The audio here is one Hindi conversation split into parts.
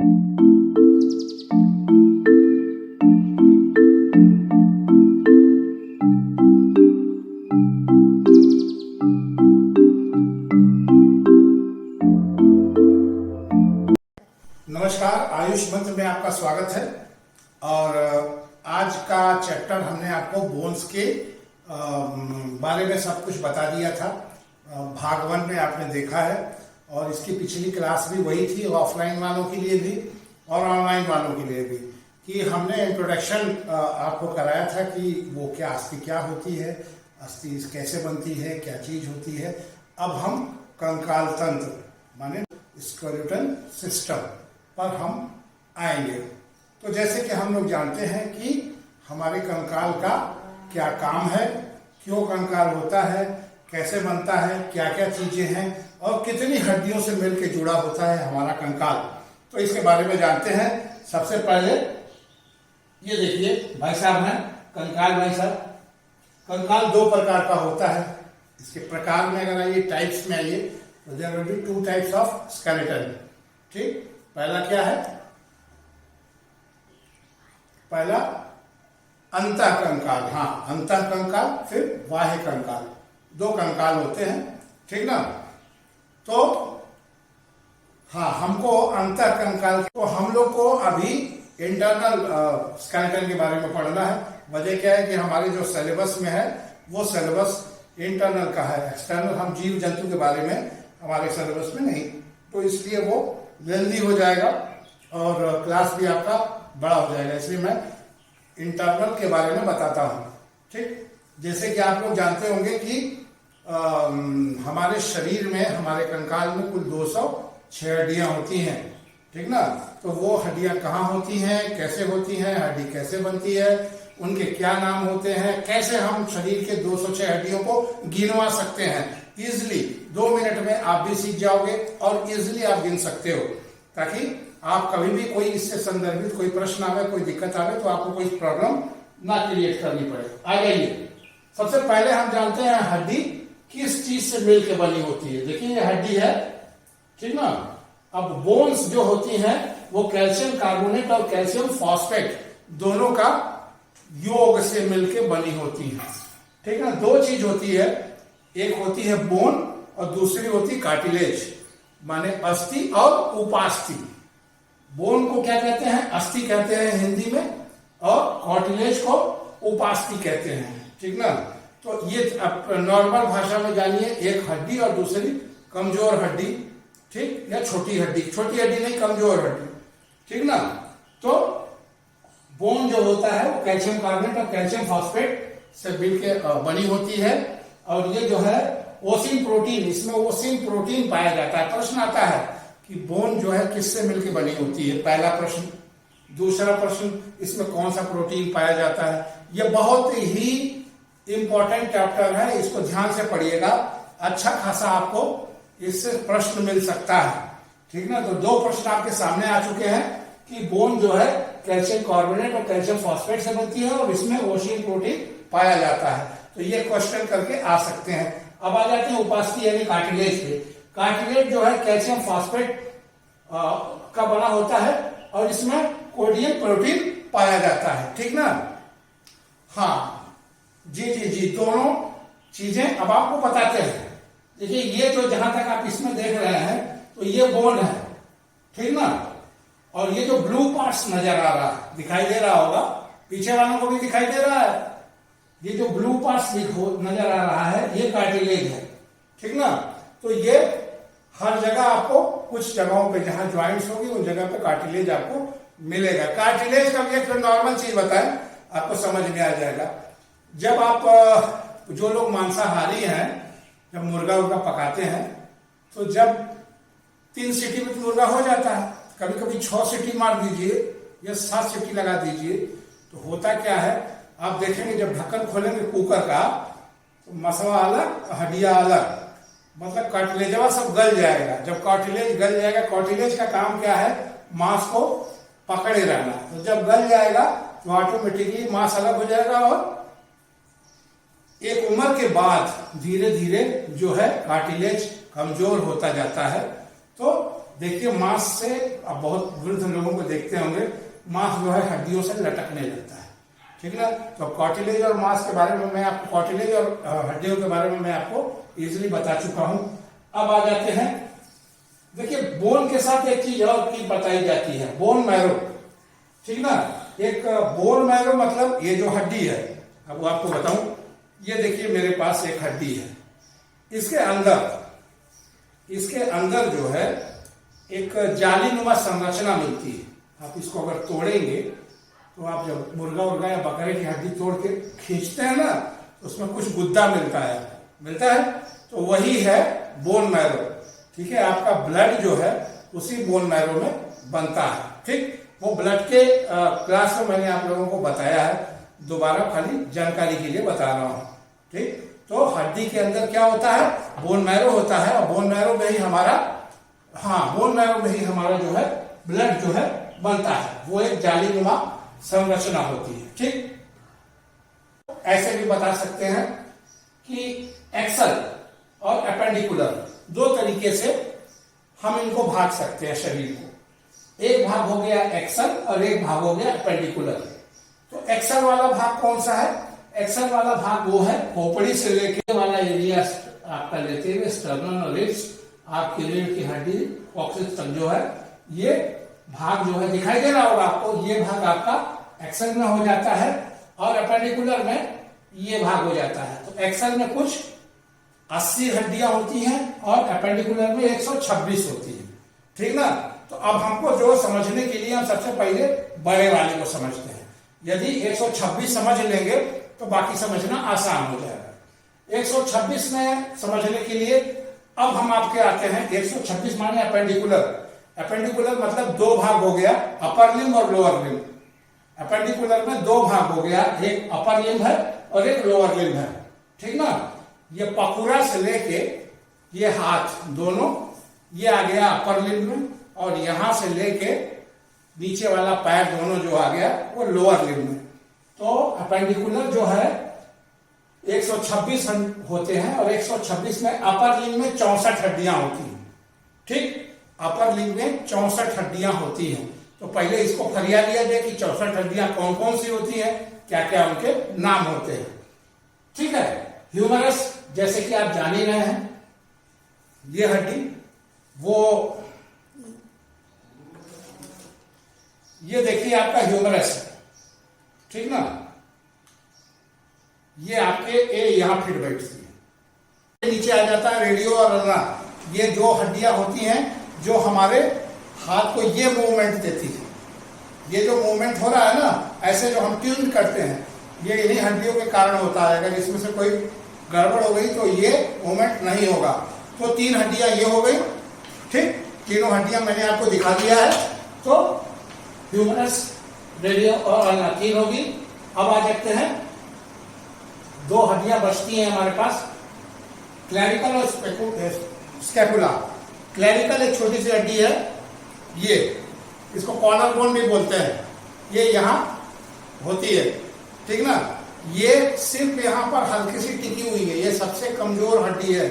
नमस्कार, आयुष मंत्र में आपका स्वागत है। और आज का चैप्टर हमने आपको बोन्स के बारे में सब कुछ बता दिया था। भाग 1 में आपने देखा है और इसकी पिछली क्लास भी वही थी, ऑफलाइन वालों के लिए भी और ऑनलाइन वालों के लिए भी, कि हमने इंट्रोडक्शन आपको कराया था कि वो क्या अस्थि क्या होती है, अस्थि कैसे बनती है, क्या चीज होती है। अब हम कंकाल तंत्र माने स्केलेटल सिस्टम पर हम आएंगे। तो जैसे कि हम लोग जानते हैं कि हमारे कंकाल का क्या काम है, क्यों कंकाल होता है, कैसे बनता है, क्या क्या चीजें हैं और कितनी हड्डियों से मिलकर जुड़ा होता है हमारा कंकाल, तो इसके बारे में जानते हैं। सबसे पहले ये देखिए भाई साहब हैं कंकाल। भाई साहब, कंकाल 2 प्रकार का होता है। इसके प्रकार में अगर आइए, टाइप्स में आइए, तो there will be 2 types of skeleton. ठीक, पहला क्या है? पहला अंतः कंकाल। हाँ, अंतः कंकाल, फिर बाह्य कंकाल, 2 कंकाल होते हैं। ठीक ना? तो हाँ, हमको अंतः कंकाल, तो हम लोग को अभी इंटरनल स्केलेटन के बारे में पढ़ना है। वजह क्या है कि हमारे जो सिलेबस में है वो सिलेबस इंटरनल का है, एक्सटर्नल हम जीव जंतु के बारे में हमारे सिलेबस में नहीं, तो इसलिए वो लेंदी हो जाएगा और क्लास भी आपका बड़ा हो जाएगा, इसलिए मैं इंटरनल के बारे में बताता हूँ। ठीक, जैसे कि आप लोग जानते होंगे कि हमारे शरीर में, हमारे कंकाल में कुल 206 हड्डियां होती हैं। ठीक ना? तो वो हड्डियां कहाँ होती हैं, कैसे होती हैं, हड्डी कैसे बनती है, उनके क्या नाम होते हैं, कैसे हम शरीर के 206 हड्डियों को गिनवा सकते हैं इजिली। 2 मिनट में आप भी सीख जाओगे और इजिली आप गिन सकते हो, ताकि आप कभी भी कोई इससे संदर्भित कोई प्रश्न आवे, कोई दिक्कत आवे, तो आपको कोई प्रॉब्लम ना क्रिएट करनी पड़े। आ जाइए, सबसे पहले हम जानते हैं हड्डी किस चीज से मिलकर बनी होती है। देखिए ये हड्डी है, ठीक ना? अब बोन्स जो होती हैं वो कैल्शियम कार्बोनेट और कैल्शियम फॉस्फेट दोनों का योग से मिलकर बनी होती है। ठीक ना? 2 चीज होती है, एक होती है बोन और दूसरी होती कार्टिलेज, माने अस्थि और उपास्थि। बोन को क्या कहते हैं? अस्थि कहते हैं हिंदी में, और कार्टिलेज को उपास्थि कहते हैं। ठीक ना? तो ये नॉर्मल भाषा में जानिए, एक हड्डी और दूसरी कमजोर हड्डी, ठीक, या छोटी हड्डी। छोटी हड्डी नहीं, कमजोर हड्डी। ठीक ना? तो बोन जो होता है वो कैल्शियम कार्बोनेट और कैल्शियम फॉस्फेट से मिलकर बनी होती है। और ये जो है ओसिन प्रोटीन, इसमें ओसिन प्रोटीन पाया जाता है। प्रश्न आता है कि बोन जो है किससे मिलकर बनी होती है, पहला प्रश्न। दूसरा प्रश्न, इसमें कौन सा प्रोटीन पाया जाता है। यह बहुत ही इंपॉर्टेंट चैप्टर है, इसको ध्यान से पढ़िएगा, अच्छा खासा आपको इससे प्रश्न मिल सकता है। ठीक ना? तो 2 प्रश्न आपके सामने आ चुके हैं कि बोन जो है कैल्शियम कार्बोनेट और कैल्शियम फॉस्फेट से बनती है और इसमें ओसिन प्रोटीन पाया जाता है। तो ये क्वेश्चन करके आ सकते हैं। अब आ जाते हैं उपास्थि यानी कार्टिलेज पे। कार्टिलेज जो है कैल्शियम फॉस्फेट का बना होता है और इसमें कोडियम प्रोटीन पाया जाता है। ठीक ना? हाँ जी, दोनों चीजें अब आपको बताते हैं। देखिए ये जो जहां तक आप इसमें देख रहे हैं, तो ये बोन है, ठीक ना? और ये जो ब्लू पार्ट्स नजर आ रहा है, दिखाई दे रहा होगा, पीछे वालों को भी दिखाई दे रहा है। ये जो ब्लू पार्ट्स नजर आ रहा है, ये कार्टिलेज है। ठीक ना? तो ये हर जगह आपको, कुछ जगहों पे जहां ज्वाइंट्स होगी उन जगह पे कार्टिलेज आपको मिलेगा। कार्टिलेज का एक नॉर्मल चीज बताएं, आपको समझ में आ जाएगा। जब आप, जो लोग मांसाहारी हैं, जब मुर्गा उर्गा पकाते हैं, तो जब 3 सीटी में तो मुर्गा हो जाता है, कभी कभी 6 सीटी मार दीजिए या 7 सीटी लगा दीजिए, तो होता क्या है, आप देखेंगे जब ढक्कन खोलेंगे कुकर का, तो मसवा अलग, हड्डियां अलग, मतलब कार्टिलेजवा सब गल जाएगा। जब कार्टिलेज गल जाएगा, कार्टिलेज का काम क्या है, मांस को पकड़े रहना। तो जब गल जाएगा तो ऑटोमेटिकली मांस अलग हो जाएगा और एक उम्र के बाद धीरे धीरे जो है कार्टिलेज कमजोर होता जाता है। तो देखिए मांस से, अब बहुत वृद्ध लोगों को देखते होंगे, मांस जो है हड्डियों से लटकने लगता है, ठीक है ना। तो कार्टिलेज और मांस के बारे में मैं आपको, कार्टिलेज और हड्डियों के बारे में मैं आपको इजीली बता चुका हूं। अब आ जाते हैं, देखिए बोन के साथ एक चीज और की बताई जाती है, बोन मैरो, ठीक ना। एक बोन मैरो मतलब ये जो हड्डी है, अब वो आपको बताऊं, ये देखिए मेरे पास एक हड्डी है, इसके अंदर जो है एक जालीनुमा संरचना मिलती है। आप इसको अगर तोड़ेंगे तो आप जब मुर्गा या बकरे की हड्डी तोड़ के खींचते हैं ना, तो उसमें कुछ गुद्दा मिलता है, तो वही है बोन मैरो, ठीक है। आपका ब्लड जो है उसी बोन मैरो में बनता है, ठीक। वो ब्लड के क्लास में मैंने आप लोगों को बताया है, दोबारा खाली जानकारी के लिए बता रहा हूं, ठीक। तो हड्डी के अंदर क्या होता है, बोन मैरो होता है, और बोन मैरो में ही हमारा, बोन मैरो में ही हमारा जो है ब्लड जो है बनता है। वो एक जालीनुमा संरचना होती है, ठीक। ऐसे भी बता सकते हैं कि एक्सल और एपेंडिकुलर दो तरीके से हम इनको भाग सकते हैं शरीर को। एक भाग हो गया एक्सल और एक भाग हो गया एपेंडिकुलर। तो एक्सल वाला भाग कौन सा है, एक्सल वाला भाग वो है खोपड़ी से लेके वाला एरिया आपका लेते हुए स्टर्नम और रिब्स, आपकी रीढ़ की हड्डी कॉक्सिक्स तक जो है, ये भाग जो है दिखाई दे रहा होगा आपको, ये भाग आपका एक्सल में हो जाता है और एपेंडिकुलर में ये भाग हो जाता है। तो एक्सल में कुछ 80 हड्डियां होती हैं और एपेंडिकुलर में 126 होती है, ठीक ना। तो अब हमको जो समझने के लिए हम सबसे पहले बड़े वाले को समझते हैं। यदि 126 समझ लेंगे तो बाकी समझना आसान हो जाएगा। 126 में समझने के लिए अब हम आपके आते हैं 126 माने एपेंडिकुलर। एपेंडिकुलर मतलब दो भाग हो गया, अपर लिम्ब और लोअर लिम्ब। एपेंडिकुलर में दो भाग हो गया, एक अपर लिम्ब है और एक लोअर लिम्ब है, ठीक ना। ये पकुरा से लेके ये हाथ दोनों, ये आ गया अपर लिम्ब में, और यहां से लेके नीचे वाला पैर दोनों जो आ गया वो लोअर लिम्ब में। तो एपेंडिकुलर जो है 126 होते हैं, और 126 में अपर लिम्ब में 64 हड्डियां होती हैं, ठीक। अपर लिम्ब में 64 हड्डियां होती हैं। तो पहले इसको फरिया लिया जाए कि 64 हड्डियां कौन कौन सी होती हैं, क्या क्या उनके नाम होते हैं, ठीक है। ह्यूमरस, जैसे कि आप जान ही रहे हैं, ये हड्डी, वो ये देखिए आपका ह्यूमरस है, ठीक ना। ये आपके यहां फिट बैठती है, नीचे आ जाता है रेडियो और अल्ना। ये जो हड्डियां होती हैं जो हमारे हाथ को ये मूवमेंट देती है, ये जो मूवमेंट हो रहा है ना, ऐसे जो हम ट्यून करते हैं, ये इन्हीं हड्डियों के कारण होता है। अगर इसमें से कोई गड़बड़ हो गई तो ये मूवमेंट नहीं होगा। तो 3 हड्डियां ये हो गई, ठीक। तीनों हड्डियां मैंने आपको दिखा दिया है। तो ह्यूमरस, रेडियो और अल्ना 3 होगी। अब आ जाते हैं, 2 हड्डियां बचती हैं हमारे पास, क्लैविकल और स्कैपुला। क्लैविकल एक छोटी सी हड्डी है, ये इसको कॉर्नर बोन भी बोलते हैं, ये यहां होती है, ठीक ना। ये सिर्फ यहां पर हल्की सी टिकी हुई है, ये सबसे कमजोर हड्डी है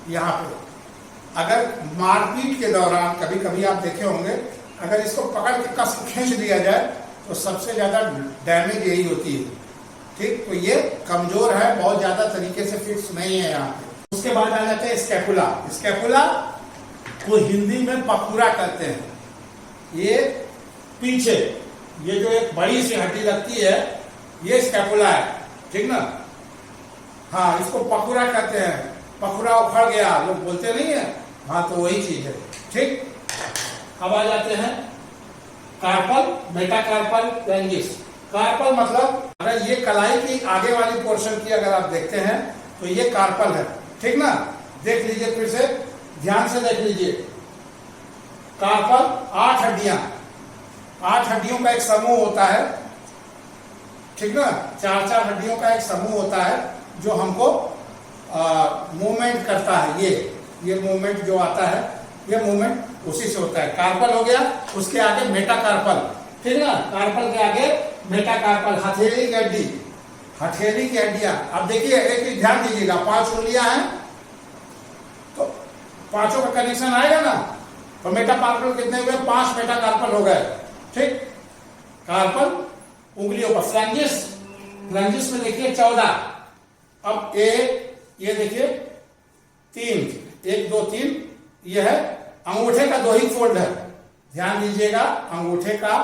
यहां पे। अगर मारपीट के दौरान कभी कभी आप देखे होंगे, अगर इसको पकड़ के कस खींच दिया जाए तो सबसे ज्यादा डैमेज यही होती है, ठीक। तो ये कमजोर है, बहुत ज्यादा तरीके से फिक्स नहीं है यहाँ पे। उसके बाद आ जाते हैं स्कैपुला। स्कैपुला को हिंदी में पकुरा कहते हैं। ये पीछे ये जो एक बड़ी सी हड्डी लगती है, ये स्कैपुला है, ठीक ना। हाँ, इसको पकुरा कहते हैं। पकुरा उखड़ गया लोग बोलते नहीं है, हाँ, तो वही चीज है, ठीक। अब आ जाते हैं कार्पल, मेटाकार्पल, लैंगिस। कार्पल मतलब अगर ये कलाई की आगे वाली पोर्शन की अगर आप देखते हैं तो ये कार्पल है, ठीक ना। देख लीजिए, फिर से ध्यान से देख लीजिए। कार्पल 8 हड्डियां, 8 हड्डियों का एक समूह होता है, ठीक ना। 4-4 हड्डियों का एक समूह होता है जो हमको मूवमेंट करता है। ये मूवमेंट जो आता है, ये मूवमेंट उसी से होता है। कार्पल हो गया, उसके आगे मेटाकार्पल, ठीक ना। कार्पल के आगे मेटाकार्पल, हथेली की हड्डी, हथेली की हड्डियां। अब देखिए, एक चीज ध्यान दीजिएगा, 5 उंगलियां हैं तो 5 का कनेक्शन आएगा ना। तो मेटाकार्पल कितने हुए? 5 मेटाकार्पल हो गए। ठीक, कार्पल उंगलियों पर। फ्लैंजिस में देखिए 14। अब ये देखिए 3, 1 2 3, यह है अंगूठे का 2 ही फोल्ड है। ध्यान दीजिएगा, अंगूठे का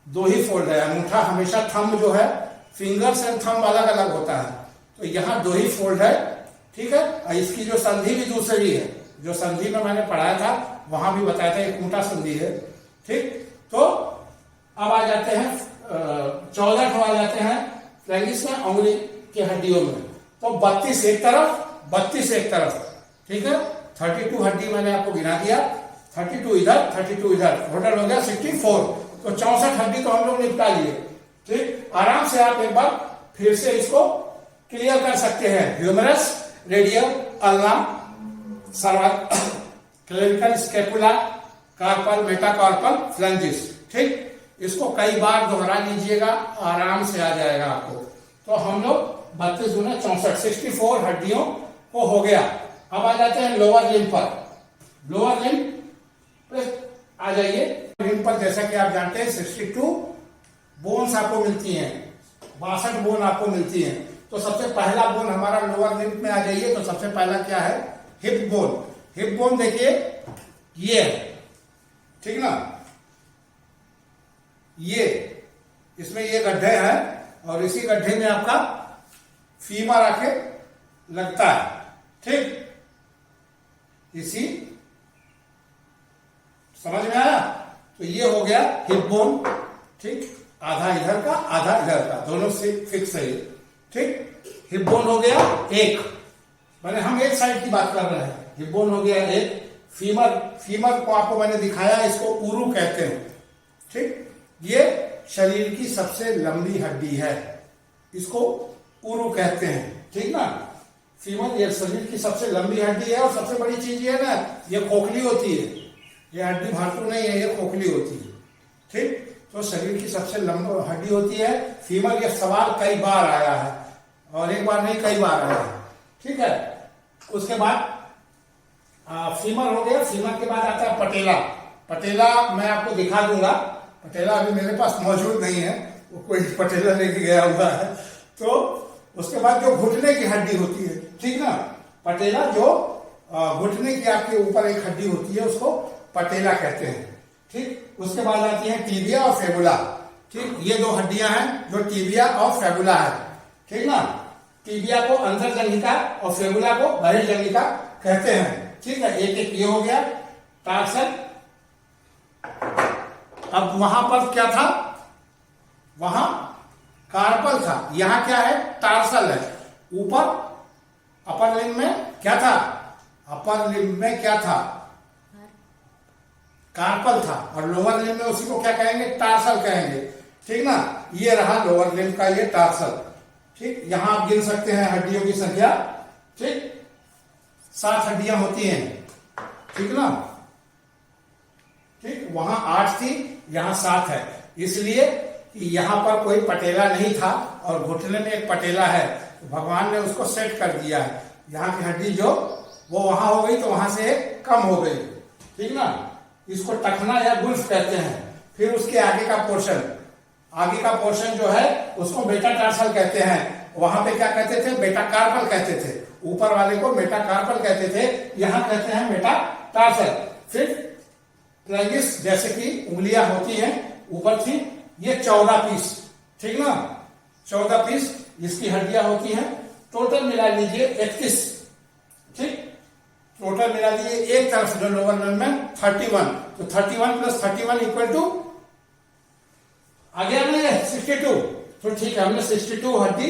2 ही फोल्ड है। अंगूठा हमेशा थंब जो है, फिंगर्स एंड थंब अलग अलग होता है, तो यहाँ 2 ही फोल्ड है। ठीक है, और इसकी जो संधि भी दूसरी है, जो संधि में मैंने पढ़ाया था वहां भी बताया था, एक ऊंटा संधि है। ठीक, तो अब आ जाते हैं 14 आ जाते हैं फ्लैंजिस में, उंगली की हड्डियों में। तो 32 एक तरफ, 32 एक तरफ। ठीक है, 32 हड्डी मैंने आपको गिना दिया, 32 इधर, 32 इधर, टोटल हो गया 64। तो 64 हड्डी तो हम लोग निपटा लिए। ठीक, आराम से आप एक बार फिर से इसको क्लियर कर सकते हैं। Humerus, radial, ulna, clavicle, scapula, carpal, metacarpal, phalanges. ठीक, इसको कई बार दोहरा लीजिएगा, आराम से आ जाएगा आपको। तो हम लोग 32 गुना 64, 64 हड्डियों को हो गया। अब आ जाते हैं लोअर लिम्ब पर। लोअर लिम्ब पे आ जाइए। लिम्ब पर जैसा कि आप जानते हैं 62 बोन्स आपको मिलती हैं, 62 बोन आपको मिलती हैं। तो सबसे पहला बोन हमारा लोअर लिम्ब में आ जाइए। तो सबसे पहला क्या है? Hip bone. हिप बोन देखिए ये है, ठीक ना, ये इसमें ये गड्ढे हैं और इसी गड्ढे में आपका फीमर आके लगता है। ठीक, इसी, समझ में आया? तो ये हो गया हिप बोन। ठीक, आधा इधर का आधा इधर का, दोनों से फिक्स है। ठीक, हिप बोन हो गया एक, मैंने हम एक साइड की बात कर रहे हैं। हिप बोन हो गया एक। फीमर को आपको मैंने दिखाया, इसको उरू कहते हैं। ठीक, ये शरीर की सबसे लंबी हड्डी है, इसको उरू कहते हैं। ठीक ना, फीमर ये शरीर की सबसे लंबी हड्डी है। और सबसे बड़ी चीज ये है ना, ये खोखली होती है। ये हड्डी भातु नहीं है, ये खोखली होती है। ठीक, तो शरीर की सबसे लंबी हड्डी होती है फीमर। ये सवाल कई बार आया है, और एक बार नहीं कई बार आया है। ठीक है, उसके बाद फीमर हो गया। फीमर के बाद आता है पटेला। पटेला मैं आपको दिखा दूंगा, पटेला अभी मेरे पास मौजूद नहीं है, वो कोई पटेला लेके गया हुआ है। तो उसके बाद जो घुटने की हड्डी होती है, ठीक ना, पटेला जो घुटने की आपके ऊपर एक हड्डी होती है, उसको पटेला कहते हैं। ठीक, उसके बाद आती है टीबिया और फेबुला। ठीक, ये 2 हड्डियां हैं जो टीबिया और फेबुला है। ठीक ना, टीबिया को अंदर जंघिका और फेबुला को बाहर जंघिका कहते हैं। ठीक है, एक एक ये हो गया टार्सल। अब वहां पर क्या था? वहां कार्पल था, यहां क्या है? टार्सल है। ऊपर अपर लिम्ब में क्या था? अपर लिम्ब में क्या था? कार्पल था। और लोअर लिम्ब में उसी को क्या कहेंगे? टार्सल कहेंगे। ठीक ना, ये रहा लोअर लिम्ब का ये टार्सल। ठीक, यहां आप गिन सकते हैं हड्डियों की संख्या। ठीक, 7 हड्डियां होती हैं। ठीक ना, ठीक, वहां 8 थी, यहां 7 है। इसलिए कि यहां पर कोई पटेला नहीं था और घुटने में एक पटेला है, तो भगवान ने उसको सेट कर दिया है। यहाँ की हड्डी जो वो वहां हो गई, तो वहां से कम हो गई। ठीक ना, इसको टखना या गुल्फ कहते हैं। फिर उसके आगे का पोर्शन जो है उसको मेटाटार्सल कहते हैं। वहां पे क्या कहते थे? मेटाकार्पल कहते थे। ऊपर वाले को मेटाकार्पल कहते थे, यहां कहते हैं मेटाटार्सल। फिर फ्लैंजिस जैसे कि उंगलियां होती हैं ऊपर थी, ये 14 पीस। ठीक ना, 14 पीस इसकी हड्डियां होती हैं। टोटल मिला लीजिए 31। ठीक, टोटल मिला दीजिए एक तरफ जो लोअर लिम्ब में 31। तो 31 + 31 इक्वल टू आ गया ना 62। तो ठीक है, हमने 62 हड्डी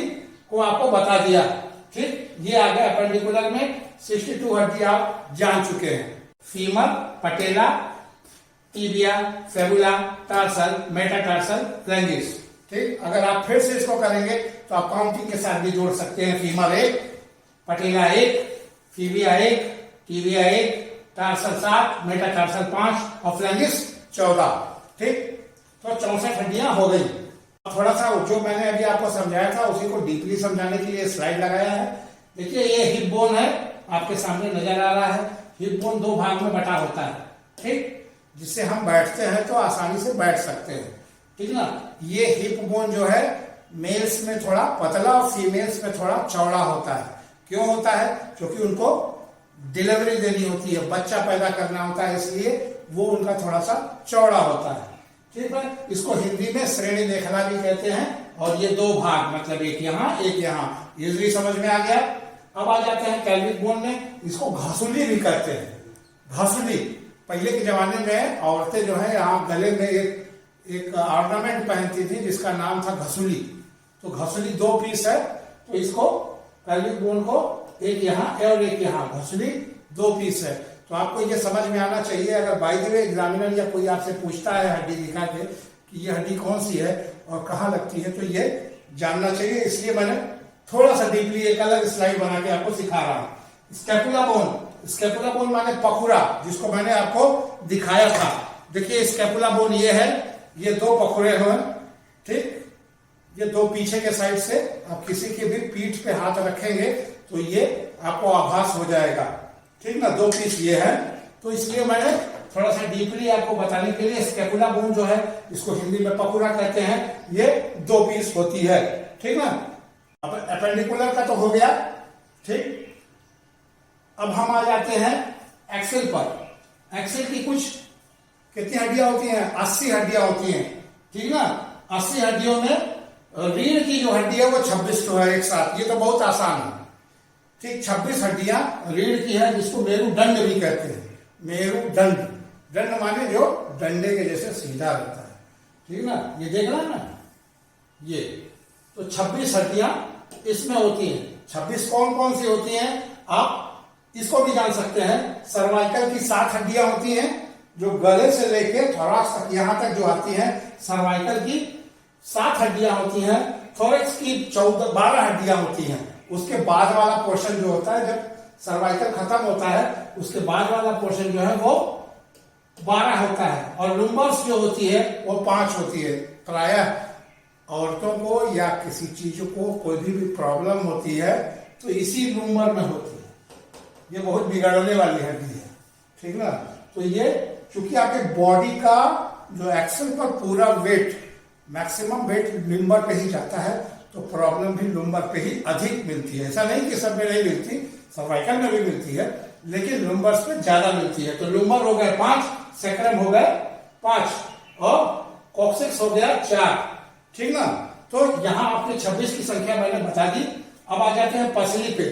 को आपको बता दिया। ठीक, ये आ गया परपेंडिकुलर में 62 हड्डी आप जान चुके हैं। Femur, patella, tibia, fibula, tarsal, metatarsal, phalanges. ठीक, अगर आप फिर से इसको करेंगे तो आप काउंटिंग के साथ भी जोड़ सकते हैं। फीमर 1, पटेला 1, फीबिया 1, टीबिया 1, टार्सल 7, मेटाटार्सल 5 और फ्लैंजिस 14। ठीक, तो 64 हड्डियां हो गई। थोड़ा सा जो मैंने अभी आपको समझाया था उसी को डीपली समझाने के लिए स्लाइड लगाया है। देखिए ये हिप बोन है, आपके सामने नजर आ रहा है। हिप बोन 2 भाग में बटा होता है। ठीक, जिससे हम बैठते हैं तो आसानी से बैठ सकते हैं, ठीक ना। ये हिप बोन जो है मेल्स में थोड़ा पतला और फीमेल्स में थोड़ा चौड़ा होता है। क्यों होता है? क्योंकि उनको डिलीवरी देनी होती है, बच्चा पैदा करना होता है, इसलिए वो उनका थोड़ा सा चौड़ा होता है, ठीक है। इसको हिंदी में श्रेणी मेखला भी कहते हैं। और ये दो भाग, मतलब एक यहाँ एक यहाँ, इजली समझ में आ गया। अब आ जाते हैं पेल्विक बोन में, इसको घसुली भी कहते हैं। घसुली, पहले के जमाने में औरतें जो है यहाँ गले में एक ऑर्नामेंट पहनती थी जिसका नाम था घसुली। तो घसुली 2 पीस है, तो इसको पेल्विक बोन को एक यहाँ और एक यहाँ, घसुली 2 पीस है। तो आपको ये समझ में आना चाहिए। अगर बाय द वे एग्जामिनर या कोई आपसे पूछता है हड्डी दिखा के कि ये हड्डी कौन सी है और कहाँ लगती है, तो ये जानना चाहिए। इसलिए मैंने थोड़ा सा डीपली एक अलग स्लाइड बना के आपको सिखा रहा हूँ। स्कैपुला बोन, स्कैपुला बोन माने पखुरा, जिसको मैंने आपको दिखाया था। देखिए स्कैपुला बोन ये है, ये 2 पखुरे हैं, ठीक। ये 2 पीछे के साइड से आप किसी के भी पीठ पे हाथ रखेंगे तो ये आपको आभास हो जाएगा, ठीक ना। 2 पीस ये है, तो इसलिए मैंने थोड़ा सा डीपली आपको बताने के लिए स्कैपुला बोन जो है, इसको हिंदी में पखुरा कहते हैं, ये 2 पीस होती है, ठीक ना। अब एपेंडिकुलर का तो हो गया, ठीक। अब हम आ जाते हैं एक्सेल पर। एक्सेल की कुछ कितनी हड्डियां होती हैं? 80 हड्डियां होती हैं, ठीक ना। 80 हड्डियों में रीढ़ की जो हड्डी है वो 26 तो है एक साथ, ये तो बहुत आसान है, ठीक। 26 हड्डियां रीढ़ की है, जिसको मेरुदंड भी कहते हैं। मेरुदंड, दंड माने जो डंडे के जैसे सीधा रहता है, ठीक ना। ये देख रहा है ना, ये तो 26 हड्डियां इसमें होती हैं। 26 कौन कौन सी होती हैं आप इसको भी जान सकते हैं। सर्वाइकल की 7 हड्डियां होती हैं, जो गले से लेके थोरैक्स तक यहां तक जो आती हैं, सर्वाइकल की 7 हड्डियां होती हैं। थोरैक्स की 12 हड्डियां होती हैं। उसके बाद वाला पोर्शन जो होता है, जब सर्वाइकल खत्म होता है, उसके बाद वाला पोर्शन जो है वो 12 होता है। और लुम्बर्स जो होती है वो 5 होती है। प्रायः औरतों को या किसी चीज को कोई भी प्रॉब्लम होती है तो इसी लुम्बर में होती है। ये बहुत बिगड़ने वाली हड्डी है, ठीक ना। तो ये चूंकि आपके बॉडी का जो एक्सेल पर पूरा वेट, मैक्सिमम वेट लुम्बर पे ही जाता है, तो प्रॉब्लम भी लुम्बर पे ही अधिक मिलती है। ऐसा नहीं कि सब में नहीं मिलती, सर्वाइकल में भी मिलती है, लेकिन लुम्बर्स पे ज्यादा मिलती है। तो लुम्बर हो गए 5, सैक्रम हो गए 5 और कॉक्सिक्स हो गया 4, ठीक ना। तो यहां आपके 26 की संख्या मैंने बता दी। अब आ जाते हैं पसली पे,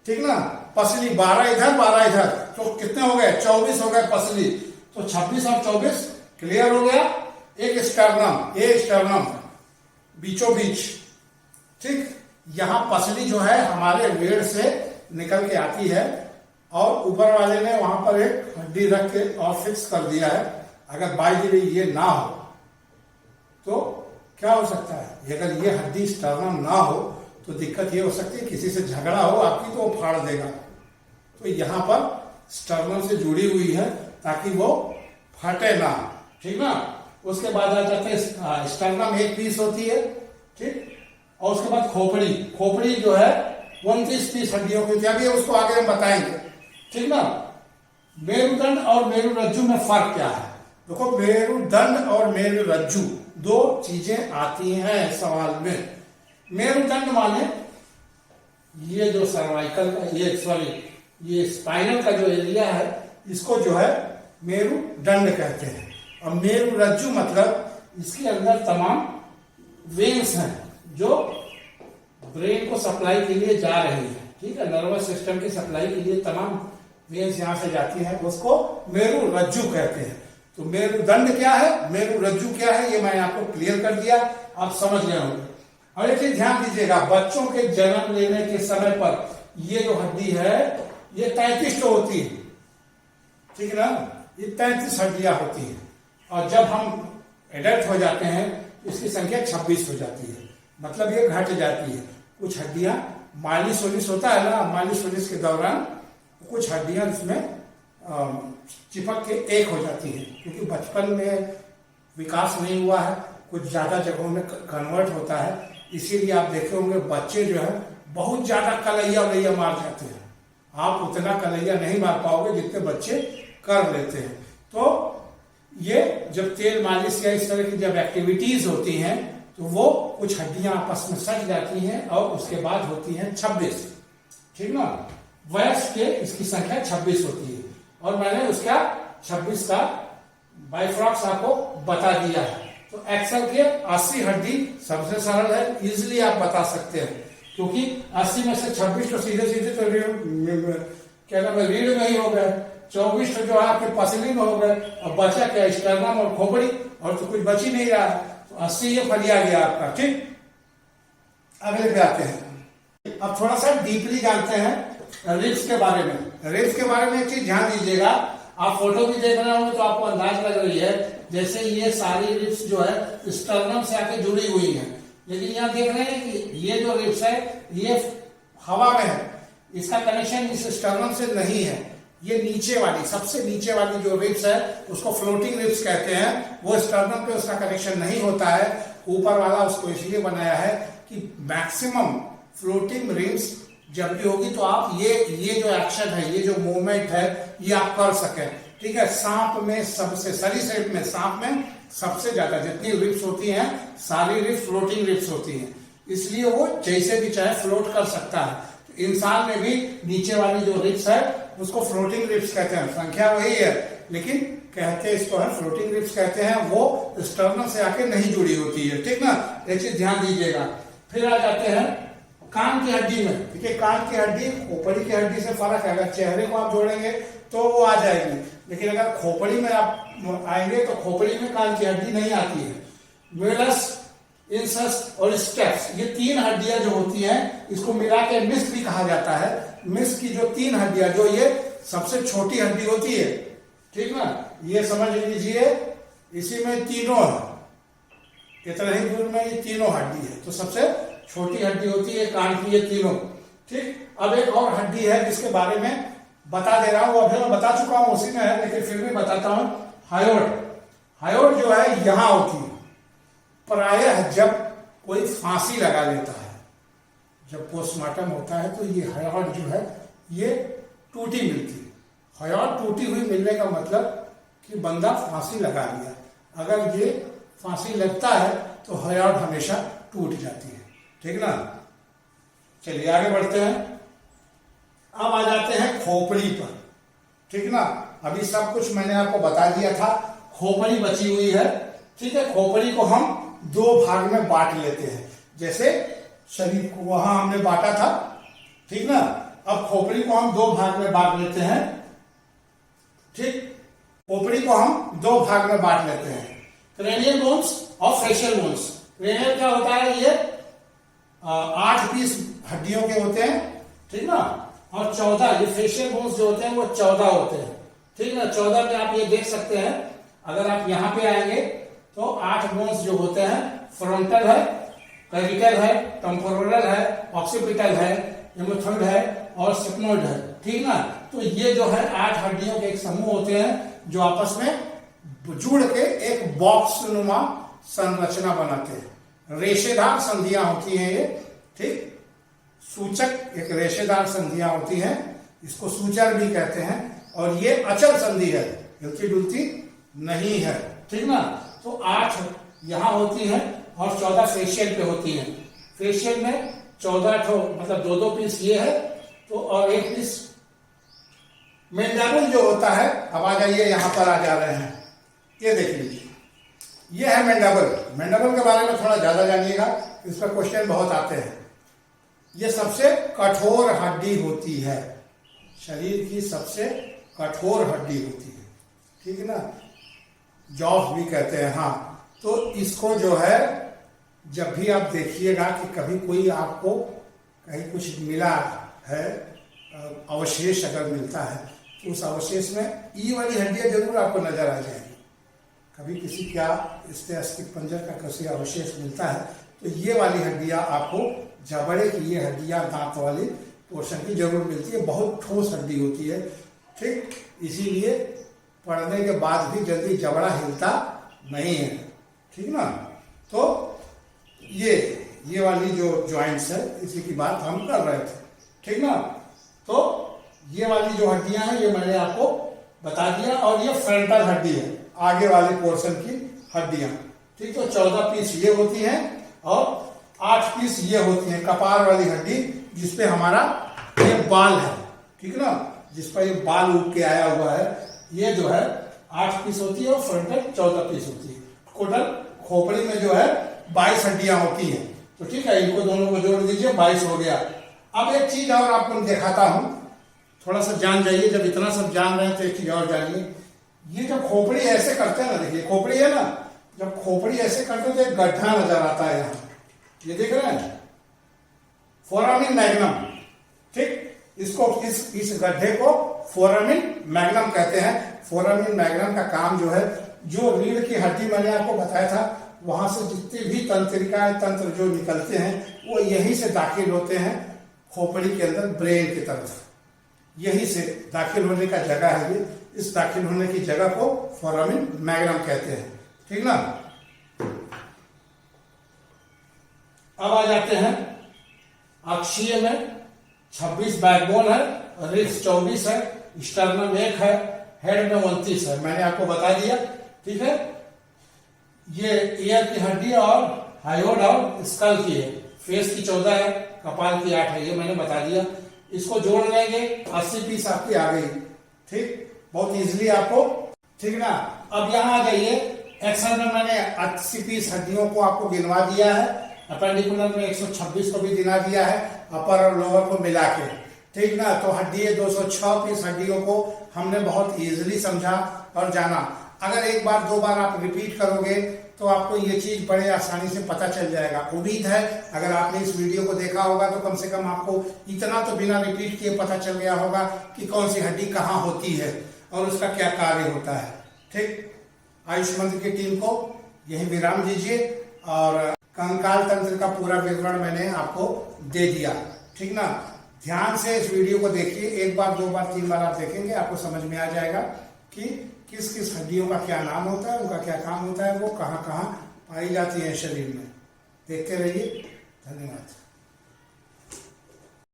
ठीक ना। पसली 12 इधर 12 इधर, तो कितने हो गए? 24 हो गए पसली। तो 26 और 24 क्लियर हो गया। एक स्टर्नम, ये स्टर्नम बीचों बीच, ठीक। यहां पसली जो है हमारे रीढ़ से निकल के आती है और ऊपर वाले ने वहां पर एक हड्डी रख के और फिक्स कर दिया है। अगर बाय द वे ये ना हो तो क्या हो सकता है? अगर ये हड्डी स्टर्नम ना हो तो दिक्कत ये हो सकती है, किसी से झगड़ा हो आपकी तो वो फाड़ देगा। तो यहां पर स्टर्नम से जुड़ी हुई है ताकि वो फटे ना, ठीक ना। उसके बाद आ जाते हैं स्टर्नम 1 पीस होती है, ठीक। और उसके बाद खोपड़ी, खोपड़ी जो है 29-30 हड्डियों की होती है। अभी उसको आगे हम बताएंगे, ठीक ना। मेरुदंड और मेरुरज्जु में फर्क क्या है? देखो, मेरुदंड और मेरुरज्जु 2 चीजें आती हैं सवाल में। मेरुदंड माने ये जो सर्वाइकल का, ये स्पाइनल का जो एरिया है, इसको जो है मेरुदंड कहते हैं। और मेरुरज्जु मतलब इसके अंदर तमाम वेन्स हैं जो ब्रेन को सप्लाई के लिए जा रही है, ठीक है। नर्वस सिस्टम की सप्लाई के लिए तमाम वेन्स यहां से जाती हैं, उसको मेरुरज्जु कहते हैं। तो मेरुदंड क्या है, मेरुरज्जु क्या है, ये मैंने आपको क्लियर कर दिया, आप समझ गए होंगे। और एक चीज ध्यान दीजिएगा, बच्चों के जन्म लेने के समय पर ये जो हड्डी है ये 33 तो होती है, ठीक है ना। ये 33 हड्डियां होती है। और जब हम एडल्ट हो जाते हैं तो इसकी संख्या 26 हो जाती है, मतलब ये घट जाती है। कुछ हड्डियां मालिश वालिश होता है ना, मालिश वालिश के दौरान कुछ हड्डियां इसमें चिपक के एक हो जाती है, क्योंकि बचपन में विकास नहीं हुआ है, कुछ ज्यादा जगहों में कन्वर्ट होता है। इसीलिए आप देखे होंगे बच्चे जो है बहुत ज्यादा कलैया वलैया मार जाते हैं। आप उतना कलैया नहीं मार पाओगे जितने बच्चे कर लेते हैं। तो ये जब तेल मालिश या इस तरह की जब एक्टिविटीज होती हैं तो वो कुछ हड्डियां आपस में सट जाती हैं और उसके बाद होती हैं 26, ठीक ना। वयस्क के इसकी संख्या 26 होती है और मैंने उसका 26 का बाइफ्रॉक्स आपको बता दिया है। तो एक्सल के 80 हड्डी सबसे सरल है, इजिली आप बता सकते हैं, क्योंकि 80 में से 26 तो सीधे सीधे तो क्या नाम है रीढ़ में ही हो गए, 24 तो जो आपके पसली में हो गए, अब बचा क्या स्टर्नम और खोपड़ी, और तो कुछ बच ही नहीं रहा है। तो 80 ये फलिया गया आपका, ठीक। अगले पे आते हैं, अब थोड़ा सा डीपली जानते हैं रिब्स के बारे में। रिब्स के बारे में एक चीज ध्यान दीजिएगा, आप फोटो भी देख रहे होंगे तो आपको अंदाज लग रही है जैसे ये सारी रिब्स जो है स्टर्नम से आके जुड़ी हुई है, लेकिन यहाँ देख रहे हैं कि ये जो रिब्स है ये हवा में है, इसका कनेक्शन इस स्टर्नम से नहीं है। ये नीचे वाली, सबसे नीचे वाली जो रिब्स है उसको फ्लोटिंग रिब्स कहते हैं, वो स्टर्नम पे उसका कनेक्शन नहीं होता है। ऊपर वाला उसको इसलिए बनाया है कि मैक्सिमम फ्लोटिंग रिब्स जब भी होगी तो आप ये जो एक्शन है, ये जो मूवमेंट है, ये आप कर सकें, ठीक है। सांप में सबसे, सरीसृप में, सांप में सबसे ज्यादा जितनी रिब्स होती हैं सारी रिब्स फ्लोटिंग रिब्स होती हैं, इसलिए वो जैसे भी चाहे फ्लोट कर सकता है। इंसान में भी नीचे वाली जो रिब्स है उसको फ्लोटिंग रिब्स कहते हैं, संख्या वही है लेकिन कहते हैं इसको है फ्लोटिंग रिब्स कहते हैं, वो स्टर्नम से आके नहीं जुड़ी होती है, ठीक ना। एक चीज ध्यान दीजिएगा। फिर आ जाते हैं कान की हड्डी में, ठीक है। कान की हड्डी खोपड़ी की हड्डी से फर्क है, अगर चेहरे को आप जोड़ेंगे तो वो आ जाएगी, लेकिन अगर खोपड़ी में आप आएंगे तो खोपड़ी में कान की हड्डी नहीं आती है। वेलस, इंसस और स्टेप्स, ये 3 हड्डियां जो होती हैं इसको मिला के मिस्क भी कहा जाता है। मिस्क की जो 3 हड्डियां, जो ये सबसे छोटी हड्डी होती है, ठीक ना, ये समझ लीजिए इसी में तीनों है, इतना ही दूर में ये तीनों हड्डी है, तो सबसे छोटी हड्डी होती है कान की ये तीनों, ठीक। अब एक और हड्डी है जिसके बारे में बता दे रहा हूं, अभी मैं बता चुका हूं उसी में है लेकिन फिर भी बताता हूं। हायोड, हायोड जो है यहां होती है। प्रायः जब कोई फांसी लगा लेता है, जब पोस्टमार्टम होता है तो ये हायोड जो है ये टूटी मिलती है। हायोड टूटी हुई मिलने का मतलब कि बंदा फांसी लगा लिया, अगर ये फांसी लगता है तो हायोड हमेशा टूट जाती है, ठीक ना। चलिए आगे बढ़ते हैं। अब आ जाते हैं खोपड़ी पर, ठीक ना। अभी सब कुछ मैंने आपको बता दिया था, खोपड़ी बची हुई है, ठीक है। खोपड़ी को हम 2 भाग में बांट लेते हैं, जैसे शरीर को वहां हमने बांटा था, ठीक ना। अब खोपड़ी को हम 2 भाग में बांट लेते हैं, ठीक। खोपड़ी को हम 2 भाग में बांट लेते हैं, क्रेनियल बोन्स और फेशियल बोन्स। क्रेनियल क्या होता है, ये 8 पीस हड्डियों के होते हैं, ठीक ना, और 14 ये फेशियल बोन्स जो होते हैं वो 14 होते हैं, ठीक ना। 14 में आप ये देख सकते हैं, अगर आप यहां पे आएंगे तो 8 बोन्स जो होते हैं, फ्रंटल है, क्लेविकल है, टेम्पोरल है, ऑक्सीपिटल है, इमोथोइड है और सिग्मोइड है, ठीक ना। तो ये जो है 8 हड्डियों के एक समूह होते हैं जो आपस में जुड़ के एक बॉक्स नुमा संरचना बनाते हैं। रेशेदार संधियां होती हैं ये, ठीक। सूचक एक रेशेदार संधियां होती हैं, इसको सूचर भी कहते हैं, और ये अचल संधि है, हिलती डुलती नहीं है, ठीक ना। तो 8 यहां होती है और 14 फेशियल पे होती है। फेशियल में 14 ठो मतलब 2-2 पीस ये है, तो और 1 पीस मैंडिबल जो होता है। अब आ जाइए यहां पर आ जा रहे हैं, ये देख लीजिए, ये है मैंडिबल। मैंडिबल के बारे में थोड़ा ज्यादा जानिएगा, इस पर क्वेश्चन बहुत आते हैं। ये सबसे कठोर हड्डी होती है, शरीर की सबसे कठोर हड्डी होती है, ठीक है ना। जॉफ भी कहते हैं, हाँ। तो इसको जो है जब भी आप देखिएगा कि कभी कोई आपको कहीं कुछ मिला है, अवशेष अगर मिलता है, तो उस अवशेष में ई वाली हड्डियां जरूर आपको नजर आ जाएगी। कभी किसी क्या इससे अस्थिपंजर का किसी अवशेष मिलता है तो ये वाली हड्डियां आपको, जबड़े की ये हड्डियां, दांत वाली पोर्शन की जरूर मिलती है, बहुत ठोस हड्डी होती है, ठीक। इसीलिए पढ़ने के बाद भी जल्दी जबड़ा हिलता नहीं है, ठीक ना। तो ये वाली जो जॉइंट्स है इसी की बात हम कर रहे थे, ठीक ना। तो ये वाली जो हड्डियां हैं ये मैंने आपको बता दिया। और ये फ्रंटल हड्डी है, आगे वाले पोर्शन की हड्डियां, ठीक। तो 14 पीस ये होती हैं और 8 पीस ये होती हैं कपार वाली हड्डी, जिसपे हमारा ये बाल है, ठीक ना, जिस पर ये बाल उग के आया हुआ है, ये जो है 8 पीस होती है और फ्रंटल 14 पीस होती है। टोटल खोपड़ी में जो है 22 हड्डियां होती हैं। तो ठीक है, इनको दोनों को जोड़ दीजिए, 22 हो गया। अब एक चीज और आपको दिखाता हूं, थोड़ा सा जान जाइए। जब इतना सब जान रहे हैं तो एक चीज और जानिए। ये जब खोपड़ी ऐसे करते हैं ना, देखिए खोपड़ी है ना, जब खोपड़ी ऐसे करते हैं तो एक गड्ढा नजर आता है यहाँ, ये देख रहे हैं, फोरामिन मैग्नम, ठीक। इसको इस गड्ढे को फोरामिन मैग्नम कहते हैं। फोरामिन मैग्नम का काम जो है, जो रीढ़ की हड्डी मैंने आपको बताया था, वहां से जितने भी तंत्रिकाएं तंत्र जो निकलते हैं वो यहीं से दाखिल होते हैं खोपड़ी के अंदर, ब्रेन की तरफ। यहीं से दाखिल होने का जगह है ये। इस दाखिल होने की जगह को फोरामिन मैग्नम कहते हैं, ठीक ना। अब आ जाते हैं अक्षीय में 26 बैकबोन है, रिब्स 24 है, स्टर्नम 1 है, हेड में 29 है, मैंने आपको बता दिया, ठीक है। ये ईयर की हड्डी और हायोड और स्कल की है। फेस की 14 है, कपाल की 8 है, ये मैंने बता दिया। इसको जोड़ लेंगे, 80 पीस आपकी आ गई, ठीक, बहुत इजीली आपको, ठीक ना। अब यहां आ जाइए, एक्सल में मैंने 80 पीस हड्डियों को आपको गिनवा दिया है, अपेंडिकुलर में 126 को भी गिना दिया है, अपर और लोअर को मिला के, ठीक ना। तो हड्डी 206 पीस हड्डियों को हमने बहुत इजीली समझा और जाना। अगर एक बार 2 बार आप रिपीट करोगे तो आपको ये चीज बड़े आसानी से पता चल जाएगा। उम्मीद है अगर आपने इस वीडियो को देखा होगा तो कम से कम आपको इतना तो बिना रिपीट किए पता चल गया होगा कि कौन सी हड्डी कहाँ होती है और उसका क्या कार्य होता है, ठीक। आयुष मंत्र की टीम को यही विराम दीजिए और कंकाल तंत्र का पूरा विवरण मैंने आपको दे दिया, ठीक ना। ध्यान से इस वीडियो को देखिए, 1 बार 2 बार 3 बार आप देखेंगे, आपको समझ में आ जाएगा कि किस किस हड्डियों का क्या नाम होता है, उनका क्या काम होता है, वो कहाँ कहाँ पाई जाती है शरीर में। देखते रहिए, धन्यवाद।